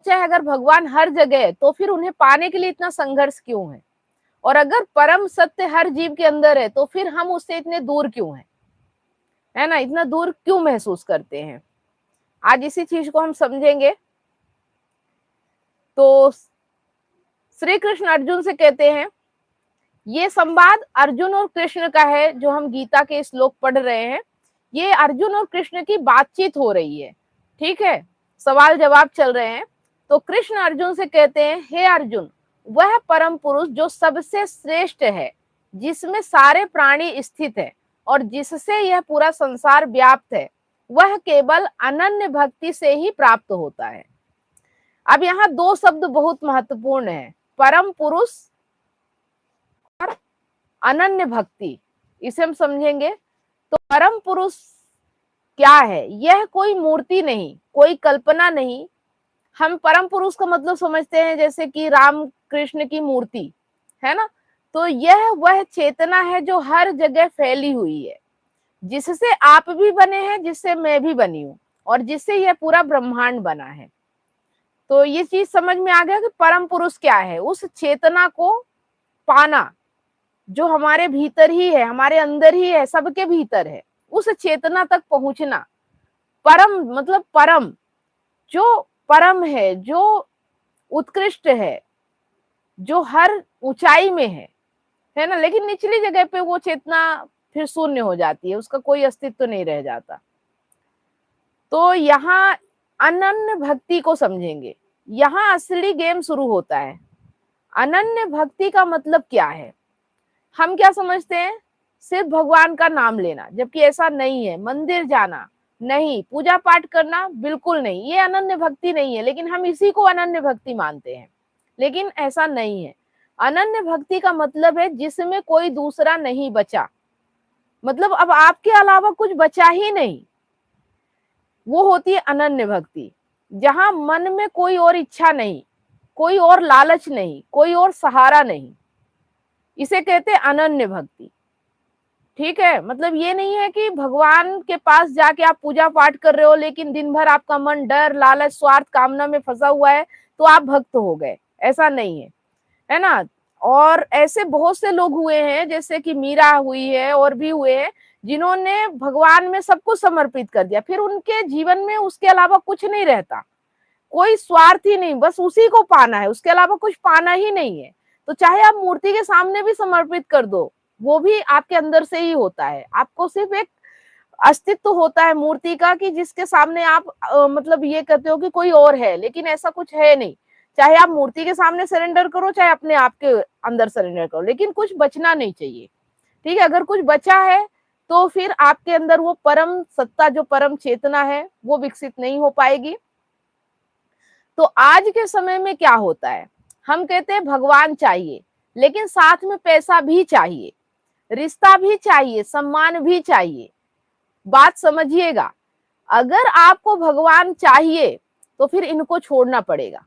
सच्चा है, अगर भगवान हर जगह है तो फिर उन्हें पाने के लिए इतना संघर्ष क्यों है? और अगर परम सत्य हर जीव के अंदर है तो फिर हम उससे इतने दूर क्यों हैं? है ना, इतना दूर क्यों महसूस करते हैं? आज इसी चीज को हम समझेंगे। तो श्री कृष्ण अर्जुन से कहते हैं, ये संवाद अर्जुन और कृष्ण का है जो हम गीता के श्लोक पढ़ रहे हैं। ये अर्जुन और कृष्ण की बातचीत हो रही है, ठीक है, सवाल जवाब चल रहे हैं। तो कृष्ण अर्जुन से कहते हैं, हे अर्जुन, वह परम पुरुष जो सबसे श्रेष्ठ है, जिसमें सारे प्राणी स्थित है और जिससे यह पूरा संसार व्याप्त है, वह केवल अनन्य भक्ति से ही प्राप्त होता है। अब यहाँ दो शब्द बहुत महत्वपूर्ण है, परम पुरुष और अनन्य भक्ति, इसे हम समझेंगे। तो परम पुरुष क्या है? यह कोई मूर्ति नहीं, कोई कल्पना नहीं। हम परम पुरुष का मतलब समझते हैं जैसे कि राम कृष्ण की मूर्ति, है ना। तो यह वह चेतना है जो हर जगह फैली हुई है, जिससे आप भी बने हैं, जिससे मैं भी बनी हूं, और जिससे यह पूरा ब्रह्मांड बना है। तो ये चीज समझ में आ गया कि परम पुरुष क्या है। उस चेतना को पाना जो हमारे भीतर ही है, हमारे अंदर ही है, सबके भीतर है, उस चेतना तक पहुंचना। परम मतलब परम, जो परम है, जो उत्कृष्ट है, जो हर ऊंचाई में है ना। लेकिन निचली जगह पे वो चेतना फिर शून्य हो जाती है, उसका कोई अस्तित्व नहीं रह जाता। तो यहाँ अनन्य भक्ति को समझेंगे, यहाँ असली गेम शुरू होता है। अनन्य भक्ति का मतलब क्या है? हम क्या समझते हैं? सिर्फ भगवान का नाम लेना, जबकि ऐसा नहीं है। मंदिर जाना नहीं, पूजा पाठ करना बिल्कुल नहीं, ये अनन्य भक्ति नहीं है। लेकिन हम इसी को अनन्य भक्ति मानते हैं, लेकिन ऐसा नहीं है। अनन्य भक्ति का मतलब है जिसमें कोई दूसरा नहीं बचा, मतलब अब आपके अलावा कुछ बचा ही नहीं, वो होती है अनन्य भक्ति। जहां मन में कोई और इच्छा नहीं, कोई और लालच नहीं, कोई और सहारा नहीं, इसे कहते हैं अनन्य भक्ति। ठीक है, मतलब ये नहीं है कि भगवान के पास जाके आप पूजा पाठ कर रहे हो लेकिन दिन भर आपका मन डर, लालच, स्वार्थ, कामना में फंसा हुआ है तो आप भक्त हो गए, ऐसा नहीं है, है ना। और ऐसे बहुत से लोग हुए हैं, जैसे कि मीरा हुई है और भी हुए हैं, जिन्होंने भगवान में सब कुछ समर्पित कर दिया, फिर उनके जीवन में उसके अलावा कुछ नहीं रहता, कोई स्वार्थ ही नहीं, बस उसी को पाना है, उसके अलावा कुछ पाना ही नहीं है। तो चाहे आप मूर्ति के सामने भी समर्पित कर दो, वो भी आपके अंदर से ही होता है। आपको सिर्फ एक अस्तित्व होता है मूर्ति का कि जिसके सामने आप मतलब ये कहते हो कि कोई और है, लेकिन ऐसा कुछ है नहीं। चाहे आप मूर्ति के सामने सरेंडर करो, चाहे अपने आप के अंदर सरेंडर करो, लेकिन कुछ बचना नहीं चाहिए। ठीक है, अगर कुछ बचा है तो फिर आपके अंदर वो परम सत्ता, जो परम चेतना है, वो विकसित नहीं हो पाएगी। तो आज के समय में क्या होता है, हम कहते हैं भगवान चाहिए, लेकिन साथ में पैसा भी चाहिए, रिश्ता भी चाहिए, सम्मान भी चाहिए। बात समझिएगा, अगर आपको भगवान चाहिए तो फिर इनको छोड़ना पड़ेगा।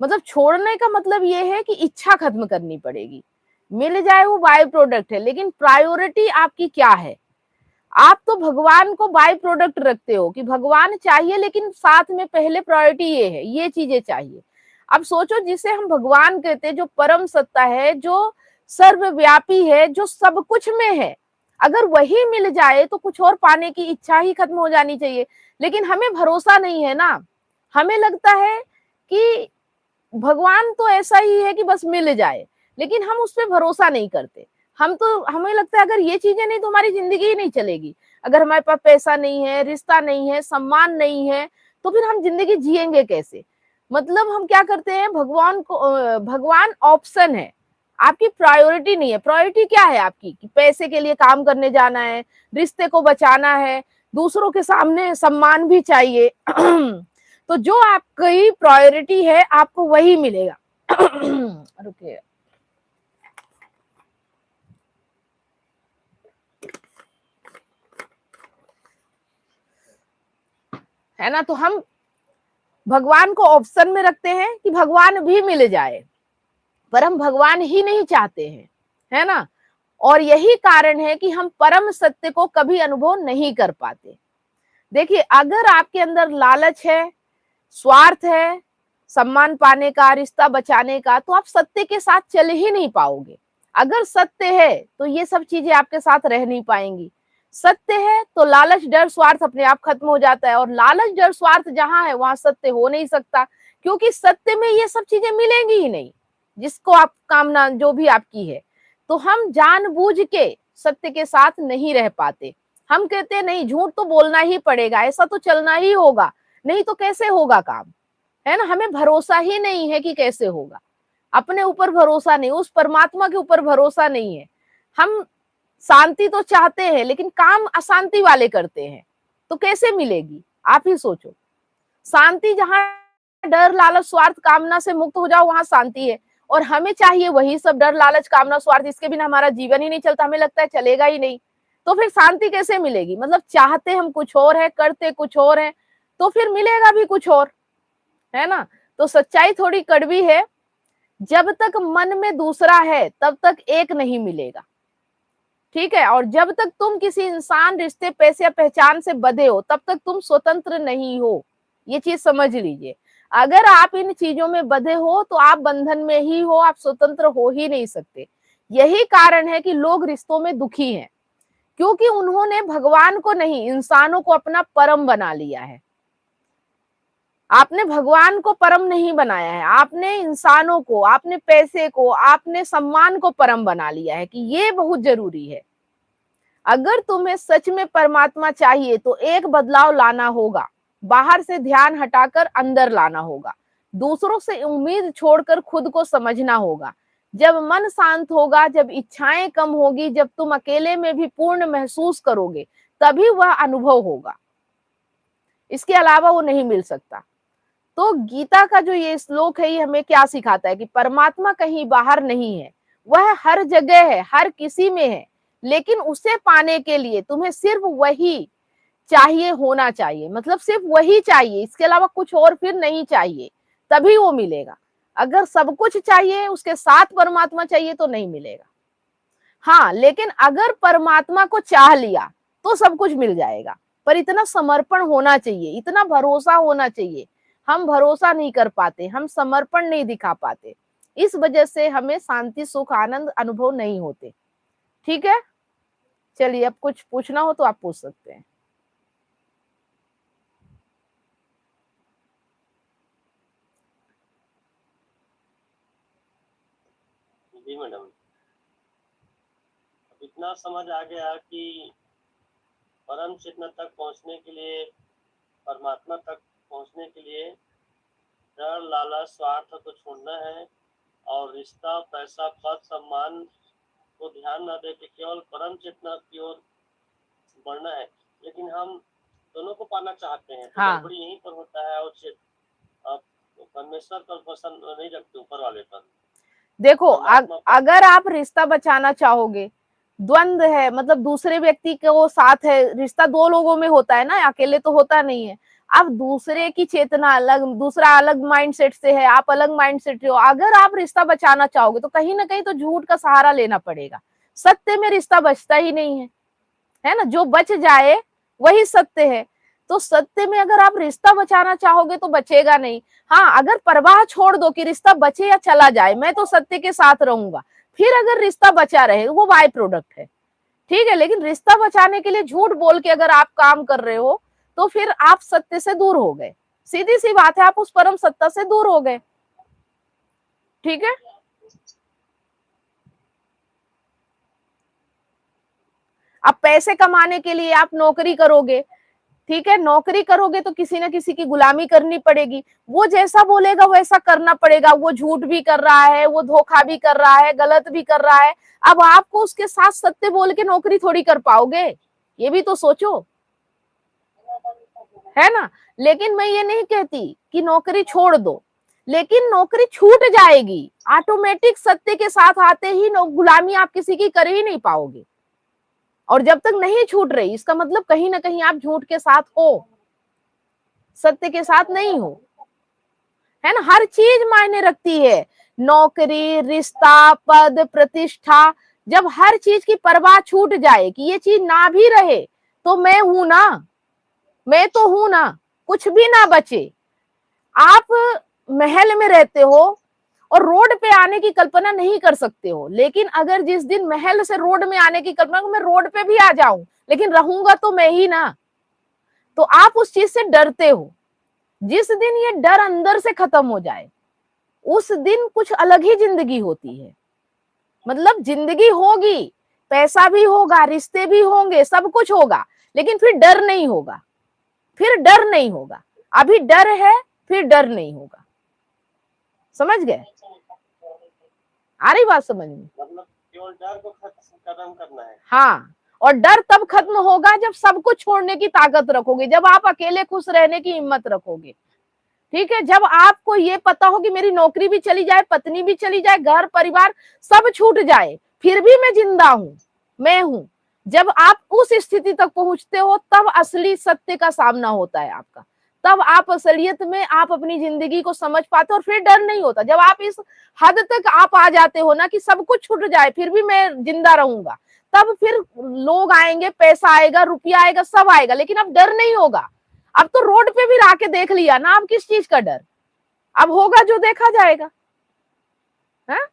मतलब छोड़ने का मतलब ये है कि इच्छा खत्म करनी पड़ेगी। मिल जाए वो बाय प्रोडक्ट है, लेकिन प्रायोरिटी आपकी क्या है? आप तो भगवान को बाय प्रोडक्ट रखते हो कि भगवान चाहिए, लेकिन साथ में पहले प्रायोरिटी ये है, ये चीजें चाहिए। अब सोचो, जिसे हम भगवान कहते हैं, जो परम सत्ता है, जो सर्वव्यापी है, जो सब कुछ में है, अगर वही मिल जाए तो कुछ और पाने की इच्छा ही खत्म हो जानी चाहिए। लेकिन हमें भरोसा नहीं है ना, हमें लगता है कि भगवान तो ऐसा ही है कि बस मिल जाए, लेकिन हम उस पर भरोसा नहीं करते। हमें लगता है अगर ये चीजें नहीं तो हमारी जिंदगी ही नहीं चलेगी। अगर हमारे पास पैसा नहीं है, रिश्ता नहीं है, सम्मान नहीं है, तो फिर हम जिंदगी जिएंगे कैसे? मतलब हम क्या करते हैं, भगवान ऑप्शन है, आपकी प्रायोरिटी नहीं है। प्रायोरिटी क्या है आपकी? कि पैसे के लिए काम करने जाना है, रिश्ते को बचाना है, दूसरों के सामने सम्मान भी चाहिए। तो जो आपकी प्रायोरिटी है, आपको वही मिलेगा। रुकिए, है ना। तो हम भगवान को ऑप्शन में रखते हैं कि भगवान भी मिल जाए, पर हम भगवान ही नहीं चाहते हैं, है ना। और यही कारण है कि हम परम सत्य को कभी अनुभव नहीं कर पाते। देखिए, अगर आपके अंदर लालच है, स्वार्थ है, सम्मान पाने का, रिश्ता बचाने का, तो आप सत्य के साथ चल ही नहीं पाओगे। अगर सत्य है तो ये सब चीजें आपके साथ रह नहीं पाएंगी। सत्य है तो लालच डर स्वार्थ अपने आप खत्म हो जाता है, और लालच डर स्वार्थ जहां है वहां सत्य हो नहीं सकता, क्योंकि सत्य में ये सब चीजें मिलेंगी ही नहीं जिसको आप कामना जो भी आपकी है। तो हम जानबूझ के सत्य के साथ नहीं रह पाते। हम कहते हैं नहीं, झूठ तो बोलना ही पड़ेगा, ऐसा तो चलना ही होगा, नहीं तो कैसे होगा काम, है ना। हमें भरोसा ही नहीं है कि कैसे होगा, अपने ऊपर भरोसा नहीं, उस परमात्मा के ऊपर भरोसा नहीं है। हम शांति तो चाहते हैं लेकिन काम अशांति वाले करते हैं, तो कैसे मिलेगी आप ही सोचो। शांति जहां डर लालच स्वार्थ कामना से मुक्त हो जाओ वहां शांति है, और हमें चाहिए वही सब डर लालच कामना स्वार्थ, इसके बिना हमारा जीवन ही नहीं चलता, हमें लगता है चलेगा ही नहीं, तो फिर शांति कैसे मिलेगी। मतलब चाहते हम कुछ और है, करते कुछ और है, तो फिर मिलेगा भी कुछ और, है ना। तो सच्चाई थोड़ी कड़वी है, जब तक मन में दूसरा है तब तक एक नहीं मिलेगा, ठीक है। और जब तक तुम किसी इंसान, रिश्ते, पैसे या पहचान से बंधे हो तब तक तुम स्वतंत्र नहीं हो, ये चीज समझ लीजिए। अगर आप इन चीजों में बंधे हो तो आप बंधन में ही हो, आप स्वतंत्र हो ही नहीं सकते। यही कारण है कि लोग रिश्तों में दुखी हैं, क्योंकि उन्होंने भगवान को नहीं, इंसानों को अपना परम बना लिया है। आपने भगवान को परम नहीं बनाया है, आपने इंसानों को, आपने पैसे को, आपने सम्मान को परम बना लिया है कि ये बहुत जरूरी है। अगर तुम्हें सच में परमात्मा चाहिए तो एक बदलाव लाना होगा, बाहर से ध्यान हटाकर अंदर लाना होगा, दूसरों से उम्मीद छोड़कर खुद को समझना होगा। जब मन शांत होगा, जब इच्छाएं कम होगी, जब तुम अकेले में भी पूर्ण महसूस करोगे, तभी वह अनुभव होगा, इसके अलावा वो नहीं मिल सकता। तो गीता का जो ये श्लोक है, ये हमें क्या सिखाता है कि परमात्मा कहीं बाहर नहीं है, वह हर जगह है, हर किसी में है, लेकिन उसे पाने के लिए तुम्हें सिर्फ वही चाहिए होना चाहिए, मतलब सिर्फ वही चाहिए, इसके अलावा कुछ और फिर नहीं चाहिए, तभी वो मिलेगा। अगर सब कुछ चाहिए, उसके साथ परमात्मा चाहिए, तो नहीं मिलेगा। हाँ, लेकिन अगर परमात्मा को चाह लिया तो सब कुछ मिल जाएगा, पर इतना समर्पण होना चाहिए, इतना भरोसा होना चाहिए। हम भरोसा नहीं कर पाते, हम समर्पण नहीं दिखा पाते, इस वजह से हमें शांति सुख आनंद अनुभव नहीं होते। ठीक है, चलिए अब कुछ पूछना हो तो आप पूछ सकते हैं। जी मैडम, अब इतना समझ आ गया कि परम चेतना तक पहुंचने के लिए, परमात्मा तक पहुंचने के लिए डर लालच स्वार्थ को छोड़ना है, और रिश्ता पैसा पद सम्मान को ध्यान न दे के केवल परम चेतना की ओर बढ़ना है। लेकिन हम दोनों को पाना चाहते हैं, तो हाँ। गड़बड़ी यहीं पर होता है, और परमेश्वर पर पसंद नहीं रखते, ऊपर वाले पर। देखो, अगर आप रिश्ता बचाना चाहोगे, द्वंद है, मतलब दूसरे व्यक्ति के वो साथ है, रिश्ता दो लोगों में होता है ना, अकेले तो होता नहीं है। अब दूसरे की चेतना अलग, दूसरा अलग माइंडसेट से है, आप अलग माइंडसेट से हो, अगर आप रिश्ता बचाना चाहोगे तो कहीं ना कहीं तो झूठ का सहारा लेना पड़ेगा। सत्य में रिश्ता बचता ही नहीं है ना, जो बच जाए वही सत्य है। तो सत्य में अगर आप रिश्ता बचाना चाहोगे तो बचेगा नहीं। हाँ, अगर परवाह छोड़ दो कि रिश्ता बचे या चला जाए, मैं तो सत्य के साथ रहूंगा, फिर अगर रिश्ता बचा रहे, वो बाय प्रोडक्ट है, ठीक है। लेकिन रिश्ता बचाने के लिए झूठ बोल के अगर आप काम कर रहे हो तो फिर आप सत्य से दूर हो गए, सीधी सी बात है, आप उस परम सत्ता से दूर हो गए। ठीक है, अब पैसे कमाने के लिए आप नौकरी करोगे, ठीक है, नौकरी करोगे तो किसी ना किसी की गुलामी करनी पड़ेगी, वो जैसा बोलेगा वैसा करना पड़ेगा, वो झूठ भी कर रहा है, वो धोखा भी कर रहा है, गलत भी कर रहा है। अब आपको उसके साथ सत्य बोल के नौकरी थोड़ी कर पाओगे, ये भी तो सोचो, है ना। लेकिन मैं ये नहीं कहती कि नौकरी छोड़ दो, लेकिन नौकरी छूट जाएगी ऑटोमेटिक, सत्य के साथ आते ही गुलामी आप किसी की कर ही नहीं पाओगे। और जब तक नहीं छूट रही, इसका मतलब कहीं ना कहीं आप झूठ के साथ हो, सत्य के साथ नहीं हो, है ना। हर चीज मायने रखती है, नौकरी, रिश्ता, पद, प्रतिष्ठा। जब हर चीज की परवाह छूट जाए कि ये चीज ना भी रहे तो मैं हूं ना, मैं तो हूं ना, कुछ भी ना बचे, आप महल में रहते हो और रोड पे आने की कल्पना नहीं कर सकते हो, लेकिन अगर जिस दिन महल से रोड में आने की कल्पना, मैं रोड पे भी आ जाऊं लेकिन रहूंगा तो मैं ही ना, तो आप उस चीज से डरते हो। जिस दिन ये डर अंदर से खत्म हो जाए उस दिन कुछ अलग ही जिंदगी होती है। मतलब जिंदगी होगी, पैसा भी होगा, रिश्ते भी होंगे, सब कुछ होगा, लेकिन फिर डर नहीं होगा, फिर डर नहीं होगा। अभी डर है, फिर डर नहीं होगा। समझ गए? आ रही बात समझ में? मतलब केवल डर को खत्म करना है। हाँ, और डर तब खत्म होगा जब सब कुछ छोड़ने की ताकत रखोगे, जब आप अकेले खुश रहने की हिम्मत रखोगे। ठीक है, जब आपको ये पता हो कि मेरी नौकरी भी चली जाए, पत्नी भी चली जाए, घर परिवार सब छूट जाए, फिर भी मैं जिंदा हूं, मैं हूं। जब आप उस स्थिति तक पहुंचते हो तब असली सत्य का सामना होता है आपका, तब आप असलियत में आप अपनी जिंदगी को समझ पाते हो और फिर डर नहीं होता। जब आप इस हद तक आप आ जाते हो ना कि सब कुछ छूट जाए फिर भी मैं जिंदा रहूंगा, तब फिर लोग आएंगे, पैसा आएगा, रुपया आएगा, सब आएगा, लेकिन अब डर नहीं होगा। अब तो रोड पे भी आके देख लिया ना, अब किस चीज का डर? अब होगा जो देखा जाएगा है?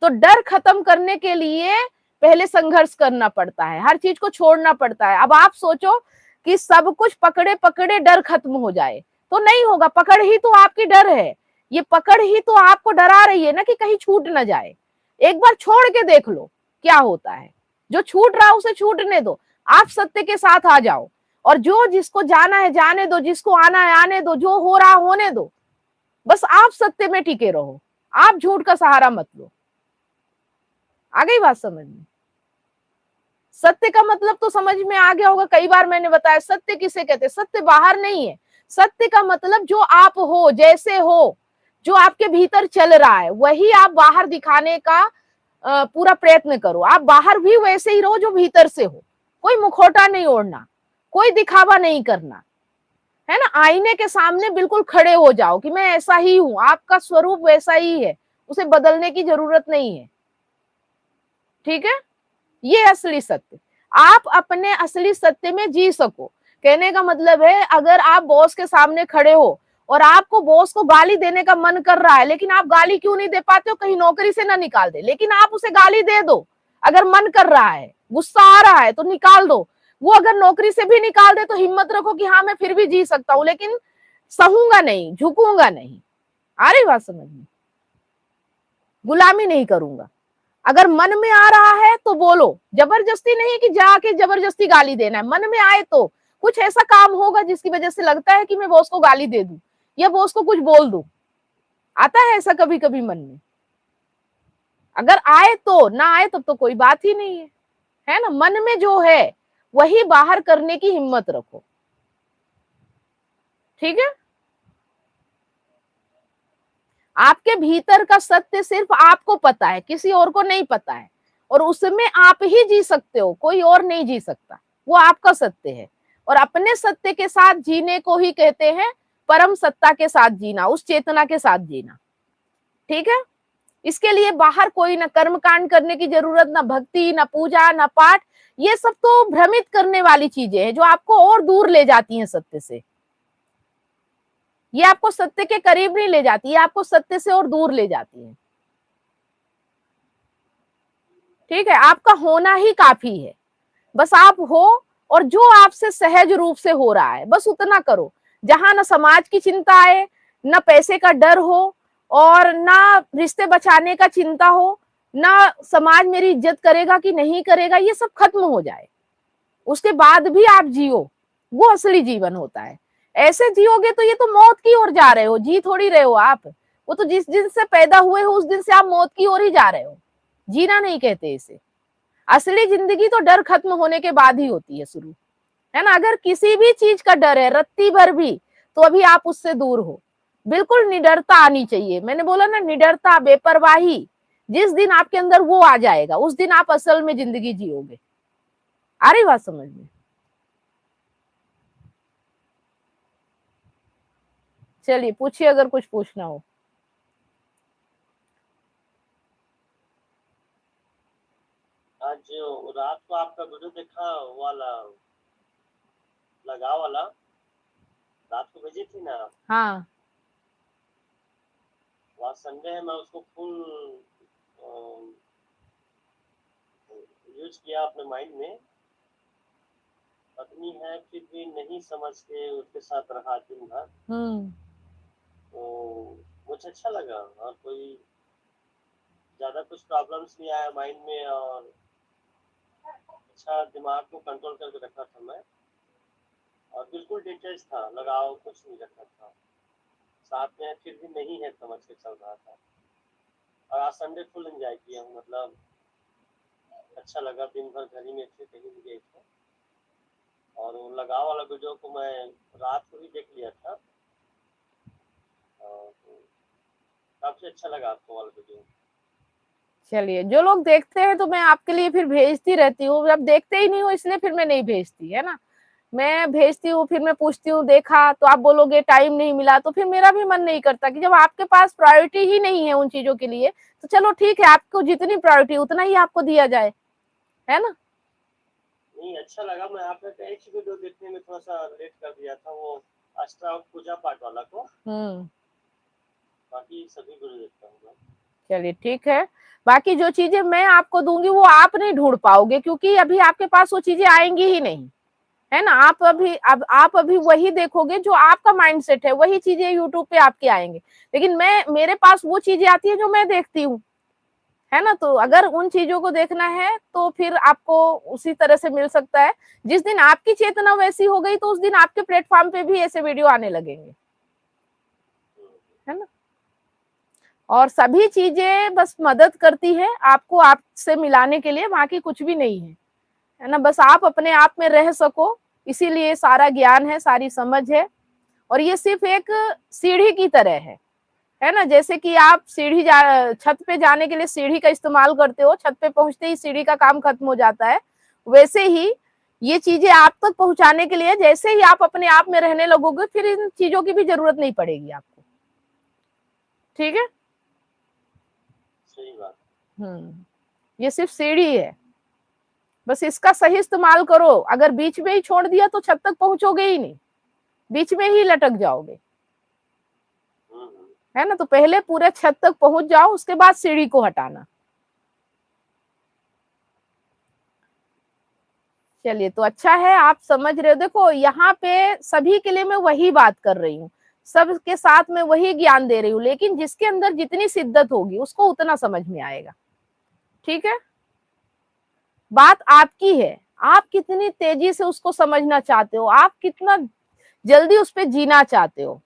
तो डर खत्म करने के लिए पहले संघर्ष करना पड़ता है, हर चीज को छोड़ना पड़ता है। अब आप सोचो कि सब कुछ पकड़े पकड़े डर खत्म हो जाए, तो नहीं होगा। पकड़ ही तो आपकी डर है, ये पकड़ ही तो आपको डरा रही है ना कि कहीं छूट ना जाए। एक बार छोड़ के देख लो क्या होता है। जो छूट रहा उसे छूटने दो, आप सत्य के साथ आ जाओ, और जो जिसको जाना है जाने दो, जिसको आना है आने दो, जो हो रहा होने दो। बस आप सत्य में टिके रहो, आप झूठ का सहारा मत लो। आ गई बात समझ में? सत्य का मतलब तो समझ में आ गया होगा, कई बार मैंने बताया सत्य किसे कहते हैं। सत्य बाहर नहीं है, सत्य का मतलब जो आप हो, जैसे हो, जो आपके भीतर चल रहा है वही आप बाहर दिखाने का पूरा प्रयत्न करो। आप बाहर भी वैसे ही रहो जो भीतर से हो, कोई मुखौटा नहीं ओढ़ना, कोई दिखावा नहीं करना, है ना। आईने के सामने बिल्कुल खड़े हो जाओ कि मैं ऐसा ही हूं, आपका स्वरूप वैसा ही है, उसे बदलने की जरूरत नहीं है। ठीक है, ये असली सत्य। आप अपने असली सत्य में जी सको। कहने का मतलब है, अगर आप बॉस के सामने खड़े हो और आपको बॉस को गाली देने का मन कर रहा है, लेकिन आप गाली क्यों नहीं दे पाते हो? कहीं नौकरी से ना निकाल दे, लेकिन आप उसे गाली दे दो। अगर मन कर रहा है, गुस्सा आ रहा है तो निकाल दो। वो अगर नौकरी से भी निकाल दे तो हिम्मत रखो कि हाँ मैं फिर भी जी सकता हूं, लेकिन सहूंगा नहीं, झुकूंगा नहीं। आ रही बात समझ में? गुलामी नहीं करूंगा। अगर मन में आ रहा है तो बोलो, जबरदस्ती नहीं कि जाके जबरदस्ती गाली देना है। मन में आए तो कुछ ऐसा काम होगा जिसकी वजह से लगता है कि मैं बॉस को गाली दे दूं या बॉस को कुछ बोल दूं। आता है ऐसा कभी कभी मन में? अगर आए तो, ना आए तब तो कोई बात ही नहीं है ना। मन में जो है वही बाहर करने की हिम्मत रखो। ठीक है, आपके भीतर का सत्य सिर्फ आपको पता है, किसी और को नहीं पता है, और उसमें आप ही जी सकते हो, कोई और नहीं जी सकता। वो आपका सत्य है, और अपने सत्य के साथ जीने को ही कहते हैं परम सत्ता के साथ जीना, उस चेतना के साथ जीना। ठीक है, इसके लिए बाहर कोई ना कर्म कांड करने की जरूरत, ना भक्ति, ना पूजा, ना पाठ। ये सब तो भ्रमित करने वाली चीजें हैं जो आपको और दूर ले जाती हैं सत्य से। ये आपको सत्य के करीब नहीं ले जाती, ये आपको सत्य से और दूर ले जाती है। ठीक है, आपका होना ही काफी है। बस आप हो, और जो आपसे सहज रूप से हो रहा है बस उतना करो, जहां ना समाज की चिंता आए, ना पैसे का डर हो, और ना रिश्ते बचाने का चिंता हो, ना समाज मेरी इज्जत करेगा कि नहीं करेगा, ये सब खत्म हो जाए। उसके बाद भी आप जियो, वो असली जीवन होता है। ऐसे जियोगे तो ये तो मौत की ओर जा रहे हो, जी थोड़ी रहे हो आप। वो तो जिस दिन से पैदा हुए हो उस दिन से आप मौत की ओर ही जा रहे हो। जीना नहीं कहते इसे। असली जिंदगी तो डर खत्म होने के बाद ही होती है शुरू, है ना। अगर किसी भी चीज का डर है रत्ती भर भी, तो अभी आप उससे दूर हो। बिल्कुल निडरता आनी चाहिए। मैंने बोला ना, निडरता, बेपरवाही, जिस दिन आपके अंदर वो आ जाएगा उस दिन आप असल में जिंदगी जियोगे। आ रही बात समझ में? चलिए पूछिए अगर कुछ पूछना हो। आज रात को आपका वीडियो देखा वाला, लगा वाला, रात को भेजी थी ना। हाँ, आज संडे है, मैं उसको फुल यूज किया अपने माइंड में। पत्नी है फिर भी नहीं समझ के उसके साथ रहा दिन भर, तो मुझे अच्छा लगा और कोई ज्यादा कुछ प्रॉब्लम्स नहीं आया माइंड में, और अच्छा दिमाग को कंट्रोल करके रखा था मैं, और बिल्कुल डिटेच था, लगाव कुछ नहीं रखा था, साथ में फिर भी नहीं है समझ के चल रहा था। और आज संडे फुल एंजॉय किया हूँ, मतलब अच्छा लगा, दिन भर घर ही में थे, कहीं भी गए थे। और वो लगाव वाला वीडियो को मैं रात को ही देख लिया था, और काफी अच्छा लगा आपको वाला वीडियो। चलिए, जो लोग देखते हैं तो मैं आपके लिए फिर भेजती रहती हूँ, जब देखते ही नहीं हो इसलिए फिर मैं नहीं भेजती, है ना। मैं भेजती हूँ, फिर मैं पूछती हूँ देखा तो आप बोलोगे टाइम नहीं मिला, तो फिर मेरा भी मन नहीं करता कि जब आपके पास प्रायोरिटी ही नहीं है उन चीजों के लिए, तो चलो ठीक है, आपको जितनी प्रायोरिटी उतना ही आपको दिया जाए, है ना। नहीं, अच्छा लगा। मैं आपका एक ही वीडियो देखने में थोड़ा सा लेट कर दिया था, वो अष्टावक्र पूजा पाठ वाला को, बाकी सभी वीडियो देखता हूँ मैं। चलिए ठीक है, बाकी जो चीजें मैं आपको दूंगी वो आप नहीं ढूंढ पाओगे, क्योंकि अभी आपके पास वो चीजें आएंगी ही नहीं, है ना। आप अभी वही देखोगे जो आपका माइंडसेट है, वही चीजें यूट्यूब पे आपके आएंगे, लेकिन मेरे पास वो चीजें आती है जो मैं देखती हूँ, है ना। तो अगर उन चीजों को देखना है तो फिर आपको उसी तरह से मिल सकता है। जिस दिन आपकी चेतना वैसी हो गई तो उस दिन आपके प्लेटफॉर्म पे भी ऐसे वीडियो आने लगेंगे, है ना। और सभी चीजें बस मदद करती है आपको आपसे मिलाने के लिए, बाकी कुछ भी नहीं है ना। बस आप अपने आप में रह सको, इसीलिए सारा ज्ञान है, सारी समझ है। और ये सिर्फ एक सीढ़ी की तरह है ना। जैसे कि आप छत पे जाने के लिए सीढ़ी का इस्तेमाल करते हो, छत पे पहुंचते ही सीढ़ी का काम खत्म हो जाता है, वैसे ही ये चीजें आप तक पहुंचाने के लिए, जैसे ही आप अपने आप में रहने लगोगे फिर इन चीजों की भी जरूरत नहीं पड़ेगी आपको, ठीक है। सही बात। ये सिर्फ सीढ़ी है, बस इसका सही इस्तेमाल करो। अगर बीच में ही छोड़ दिया तो छत तक पहुंचोगे ही नहीं, बीच में ही लटक जाओगे, है ना। तो पहले पूरे छत तक पहुंच जाओ, उसके बाद सीढ़ी को हटाना। चलिए, तो अच्छा है आप समझ रहे हो। देखो यहाँ पे सभी के लिए मैं वही बात कर रही हूँ, सबके साथ में वही ज्ञान दे रही हूँ, लेकिन जिसके अंदर जितनी शिद्दत होगी उसको उतना समझ में आएगा, ठीक है। बात आपकी है, आप कितनी तेजी से उसको समझना चाहते हो, आप कितना जल्दी उस पर जीना चाहते हो,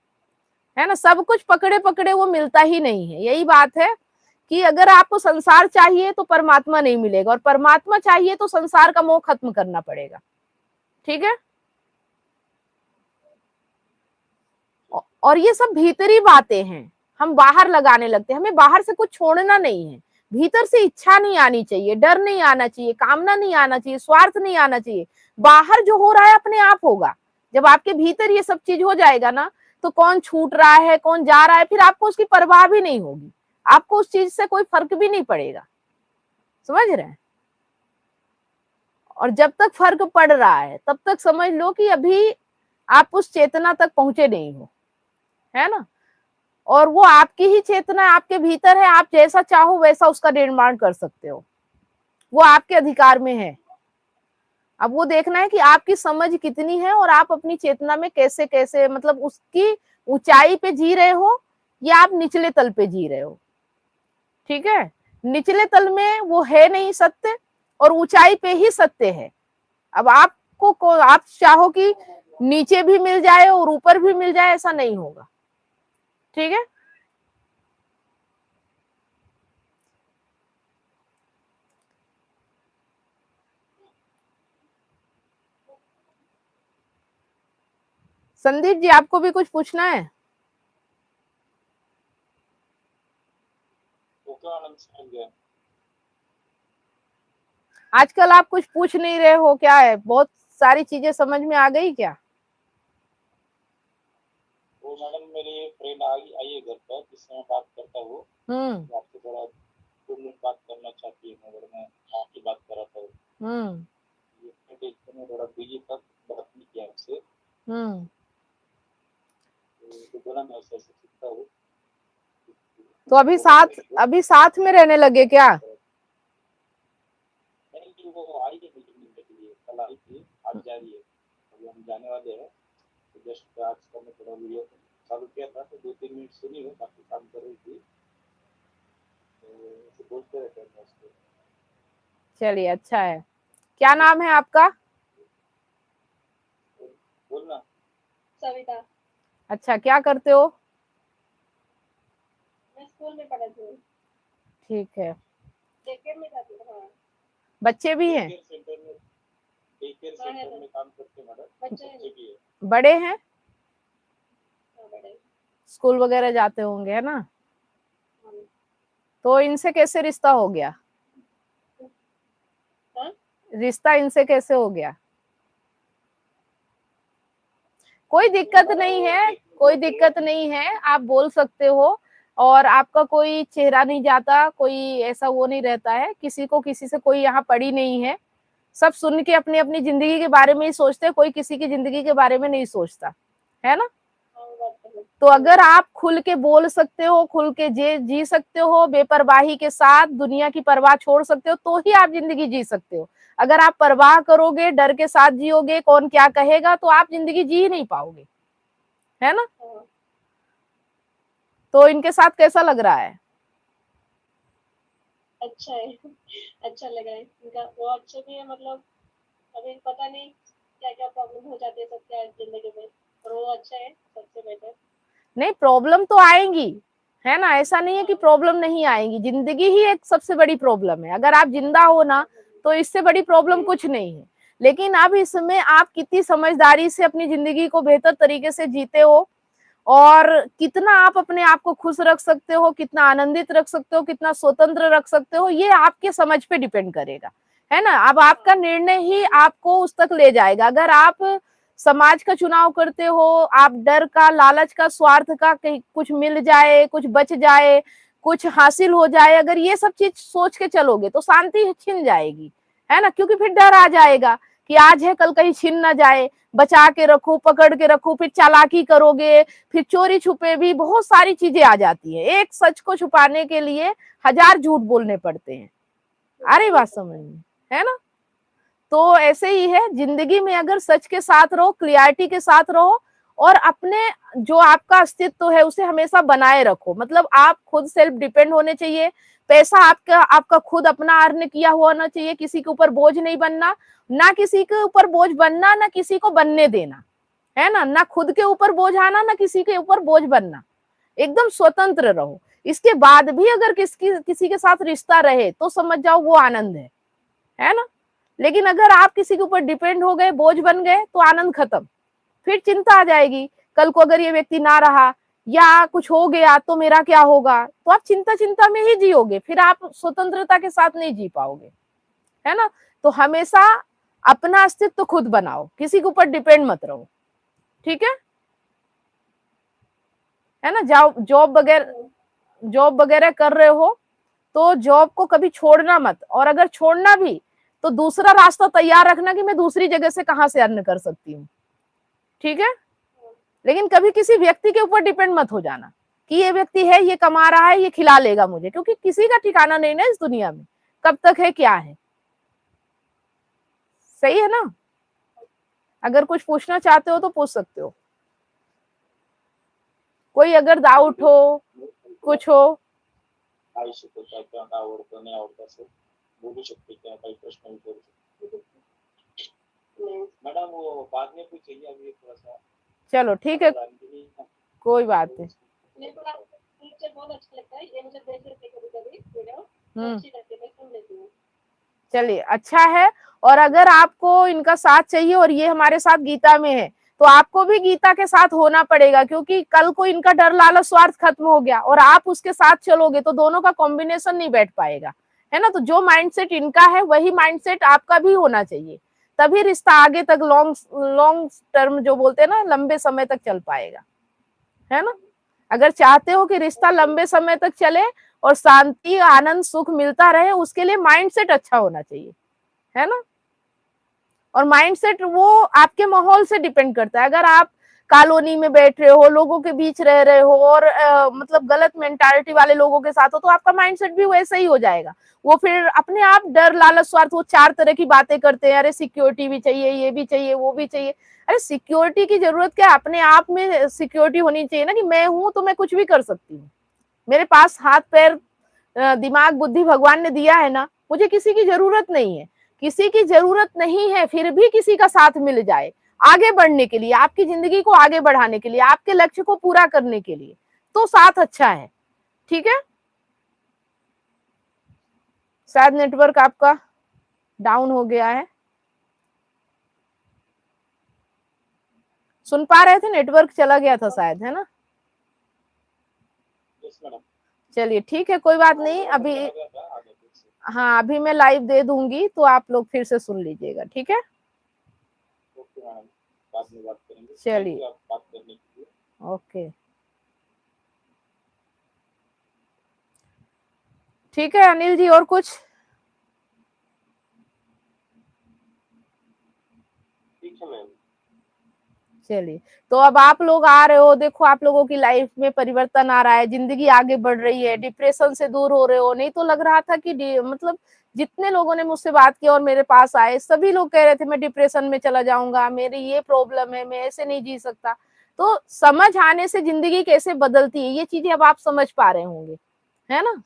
है ना। सब कुछ पकड़े पकड़े वो मिलता ही नहीं है। यही बात है कि अगर आपको संसार चाहिए तो परमात्मा नहीं मिलेगा, और परमात्मा चाहिए तो संसार का मोह खत्म करना पड़ेगा, ठीक है। और ये सब भीतरी बातें हैं, हम बाहर लगाने लगते हैं, हमें बाहर से कुछ छोड़ना नहीं है। भीतर से इच्छा नहीं आनी चाहिए, डर नहीं आना चाहिए, कामना नहीं आना चाहिए, स्वार्थ नहीं आना चाहिए। बाहर जो हो रहा है अपने आप होगा। जब आपके भीतर ये सब चीज हो जाएगा ना, तो कौन छूट रहा है कौन जा रहा है फिर आपको उसकी परवाह भी नहीं होगी, आपको उस चीज से कोई फर्क भी नहीं पड़ेगा, समझ रहे हैं। और जब तक फर्क पड़ रहा है तब तक समझ लो कि अभी आप उस चेतना तक पहुंचे नहीं हो, है ना। और वो आपकी ही चेतना आपके भीतर है, आप जैसा चाहो वैसा उसका निर्माण कर सकते हो, वो आपके अधिकार में है। अब वो देखना है कि आपकी समझ कितनी है और आप अपनी चेतना में कैसे कैसे, मतलब उसकी ऊंचाई पे जी रहे हो या आप निचले तल पे जी रहे हो, ठीक है। निचले तल में वो है नहीं सत्य, और ऊंचाई पे ही सत्य है। अब आप चाहो कि नीचे भी मिल जाए और ऊपर भी मिल जाए, ऐसा नहीं होगा, ठीक है। संदीप जी, आपको भी कुछ पूछना है? आजकल आप कुछ पूछ नहीं रहे हो, क्या है, बहुत सारी चीजें समझ में आ गई क्या? वो मैडम मेरी फ्रेंड आई है घर पर, जिससे मैं बात करता हूँ। आपसे थोड़ा 2 मिनट बात करना चाहती हूँ, अगर मैं आपकी बात कर रहा था। ये थोड़ा बिजी था, बात नहीं किया आपसे। तो बोला मैं ऐसे ऐसे सीखता हूँ, तो अभी साथ में रहने लगे क्या? नहीं, वो आई है मीटिंग मिलने के लिए, कल आई थी, आज जा रही है, अभी हम जाने वाले हैं। तो जस्ट आज का मैं थोड़ा वीडियो चालू किया था, तो 2-3 मिनट सुनी है, बाकी काम कर रही थी, तो ऐसे बोलते रहते हैं उसको। चलिए अच्छा है। क्या नाम है आपका? बोलना। सविता। अच्छा, क्या करते हो? मैं स्कूल में पढ़ाती हूँ। ठीक है। डेकेयर में जाती हूँ। हाँ। बच्चे भी हैं? डेकेयर सेंटर में काम करते हैं मैडम। बच्चे भी है। बड़े हैं? हाँ, बड़े। स्कूल वगैरह जाते होंगे, है ना? हाँ। तो इनसे कैसे रिश्ता हो गया? हाँ? रिश्ता इनसे कैसे हो गया? कोई दिक्कत नहीं है, कोई दिक्कत नहीं है, आप बोल सकते हो। और आपका कोई चेहरा नहीं जाता, कोई ऐसा वो नहीं रहता है, किसी को किसी से कोई यहाँ पड़ी नहीं है। सब सुन के अपनी अपनी जिंदगी के बारे में ही सोचते हैं, कोई किसी की जिंदगी के बारे में नहीं सोचता, है ना? तो अगर आप खुल के बोल सकते हो, खुल के जी सकते हो, बेपरवाही के साथ दुनिया की परवाह छोड़ सकते हो, तो ही आप जिंदगी जी सकते हो। अगर आप परवाह करोगे, डर के साथ जियोगे, कौन क्या कहेगा, तो आप जिंदगी जी ही नहीं पाओगे, है ना? तो इनके साथ कैसा लग रहा है? अच्छा है, अच्छा लगा है इनका, वो अच्छे भी है, मतलब अभी पता नहीं क्या क्या प्रॉब्लम हो जाती है सबके जिंदगी में, पर वो अच्छा है, सबसे बेटर। नहीं, प्रॉब्लम तो आएंगी, है ना? ऐसा नहीं है कि प्रॉब्लम नहीं आएंगी, जिंदगी ही एक सबसे बड़ी प्रॉब्लम है। अगर आप जिंदा हो ना, तो इससे बड़ी प्रॉब्लम कुछ नहीं है। लेकिन अब इसमें आप कितनी समझदारी से अपनी जिंदगी को बेहतर तरीके से जीते हो, और कितना आप अपने आप को खुश रख सकते हो, कितना आनंदित रख सकते हो, कितना स्वतंत्र रख सकते हो, ये आपके समझ पे डिपेंड करेगा, है ना? अब आपका निर्णय ही आपको उस तक ले जाएगा। अगर आप समाज का चुनाव करते हो, आप डर का, लालच का, स्वार्थ का, कहीं कुछ मिल जाए, कुछ बच जाए, कुछ हासिल हो जाए, अगर ये सब चीज सोच के चलोगे तो शांति छिन जाएगी, है ना? क्योंकि फिर डर आ जाएगा कि आज है कल कहीं छिन ना जाए, बचा के रखो, पकड़ के रखो, फिर चालाकी करोगे, फिर चोरी छुपे भी बहुत सारी चीजें आ जाती है। एक सच को छुपाने के लिए 1000 झूठ बोलने पड़ते हैं। आ रही बात समझ में, है ना? तो ऐसे ही है जिंदगी में, अगर सच के साथ रहो, क्लियरिटी के साथ रहो, और अपने जो आपका अस्तित्व है उसे हमेशा बनाए रखो। मतलब आप खुद सेल्फ डिपेंड होने चाहिए, पैसा आपका खुद अपना अर्न किया हुआ होना चाहिए, किसी के ऊपर बोझ नहीं बनना, ना किसी के ऊपर बोझ बनना, ना किसी को बनने देना, है ना खुद के ऊपर बोझ आना, ना किसी के ऊपर बोझ बनना, एकदम स्वतंत्र रहो। इसके बाद भी अगर किसी के साथ रिश्ता रहे तो समझ जाओ वो आनंद है ना? लेकिन अगर आप किसी के ऊपर डिपेंड हो गए, बोझ बन गए, तो आनंद खत्म। फिर चिंता आ जाएगी, कल को अगर ये व्यक्ति ना रहा या कुछ हो गया तो मेरा क्या होगा, तो आप चिंता में ही जियोगे, फिर आप स्वतंत्रता के साथ नहीं जी पाओगे, है ना? तो हमेशा अपना अस्तित्व खुद बनाओ, किसी के ऊपर डिपेंड मत रहो, ठीक है ना? जॉब वगैरह कर रहे हो तो जॉब को कभी छोड़ना मत, और अगर छोड़ना भी तो दूसरा रास्ता तैयार रखना कि मैं दूसरी जगह से कहां से अर्न कर सकती हूँ, ठीक है? लेकिन कभी किसी व्यक्ति के ऊपर डिपेंड मत हो जाना कि ये व्यक्ति है, ये कमा रहा है, ये खिला लेगा मुझे, क्योंकि किसी का ठिकाना नहीं ना इस दुनिया में, कब तक है क्या है। सही है ना? अगर कुछ पूछना चाहते हो तो पूछ सकते हो, कोई अगर डाउट हो, कुछ हो। आयुष्य को क्या क्या आवडतं नाही आवडतं असं बोलू शकते, क्या काही प्रश्न विचारू शकते मैडम? वो बाद में कुछ चाहिए, अभी थोड़ा सा। चलो ठीक है, कोई बात नहीं। मुझे बहुत अच्छा लगता है ये, मुझे देख लेते कभी वीडियो, अच्छी लगती है, मैं सुन लेती हूँ। चलिए अच्छा है। और अगर आपको इनका साथ चाहिए और ये हमारे साथ गीता में है, तो आपको भी गीता के साथ होना पड़ेगा, क्योंकि कल को इनका डर, लालच, स्वार्थ खत्म हो गया और आप उसके साथ चलोगे तो दोनों का कॉम्बिनेशन नहीं बैठ पाएगा, है ना? तो जो माइंडसेट इनका है वही माइंडसेट आपका भी होना चाहिए, तभी रिश्ता आगे तक लॉन्ग टर्म जो बोलते हैं ना, लंबे समय तक चल पाएगा, है ना? अगर चाहते हो कि रिश्ता लंबे समय तक चले और शांति, आनंद, सुख मिलता रहे, उसके लिए माइंडसेट अच्छा होना चाहिए, है ना? और माइंडसेट वो आपके माहौल से डिपेंड करता है। अगर आप कॉलोनी में बैठ रहे हो, लोगों के बीच रह रहे हो और मतलब गलत मेंटालिटी वाले लोगों के साथ हो, तो आपका माइंडसेट भी वैसा ही हो जाएगा। वो फिर अपने आप डर, लालच, स्वार्थ, वो 4 तरह की बातें करते हैं। अरे सिक्योरिटी भी चाहिए, ये भी चाहिए, वो भी चाहिए। अरे सिक्योरिटी की जरूरत क्या, अपने आप में सिक्योरिटी होनी चाहिए ना, कि मैं हूं तो मैं कुछ भी कर सकती हूँ, मेरे पास हाथ पैर दिमाग बुद्धि भगवान ने दिया है ना, मुझे किसी की जरूरत नहीं है। किसी की जरूरत नहीं है, फिर भी किसी का साथ मिल जाए आगे बढ़ने के लिए, आपकी जिंदगी को आगे बढ़ाने के लिए, आपके लक्ष्य को पूरा करने के लिए, तो साथ अच्छा है। ठीक है, शायद नेटवर्क आपका डाउन हो गया है, सुन पा रहे थे? नेटवर्क चला गया था शायद, है ना? चलिए ठीक है, कोई बात नहीं। अभी हाँ, अभी मैं लाइव दे दूंगी तो आप लोग फिर से सुन लीजिएगा, ठीक है? चलिए, ओके, ठीक है अनिल जी, और कुछ? ठीक है मैम। चलिए, तो अब आप लोग आ रहे हो, देखो आप लोगों की लाइफ में परिवर्तन आ रहा है, जिंदगी आगे बढ़ रही है, डिप्रेशन से दूर हो रहे हो। नहीं तो लग रहा था कि मतलब जितने लोगों ने मुझसे बात की और मेरे पास आए, सभी लोग कह रहे थे मैं डिप्रेशन में चला जाऊंगा, मेरी ये प्रॉब्लम है, मैं ऐसे नहीं जी सकता। तो समझ आने से जिंदगी कैसे बदलती है, ये चीजें अब आप समझ पा रहे होंगे, है ना?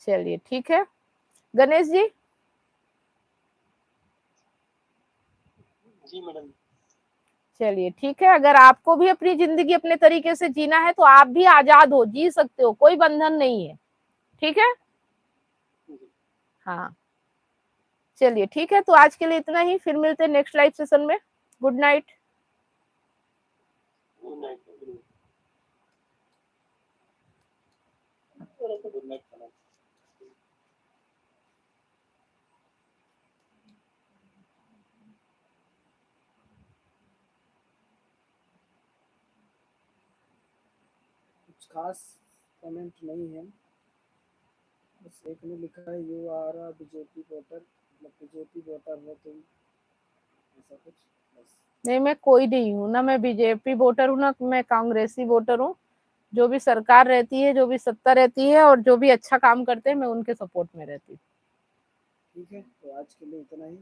चलिए ठीक है, गणेश जी। जी मैडम। चलिए ठीक है, अगर आपको भी अपनी जिंदगी अपने तरीके से जीना है तो आप भी आजाद हो, जी सकते हो, कोई बंधन नहीं है। ठीक है, हाँ, चलिए ठीक है, तो आज के लिए इतना ही, फिर मिलते हैं नेक्स्ट लाइव सेशन में। Good night. Good night. Good night. कुछ खास कमेंट नहीं है, बस एक ने लिखा है you are a BJP voter, मतलब बीजेपी वोटर हो तुम, ऐसा कुछ। बस नहीं, मैं कोई नहीं हूँ ना, मैं बीजेपी वोटर हूँ ना मैं कांग्रेसी वोटर हूँ। जो भी सरकार रहती है, जो भी सत्ता रहती है और जो भी अच्छा काम करते हैं, मैं उनके सपोर्ट में रहती हूँ। ठीक है, तो आज के लिए इतना ही।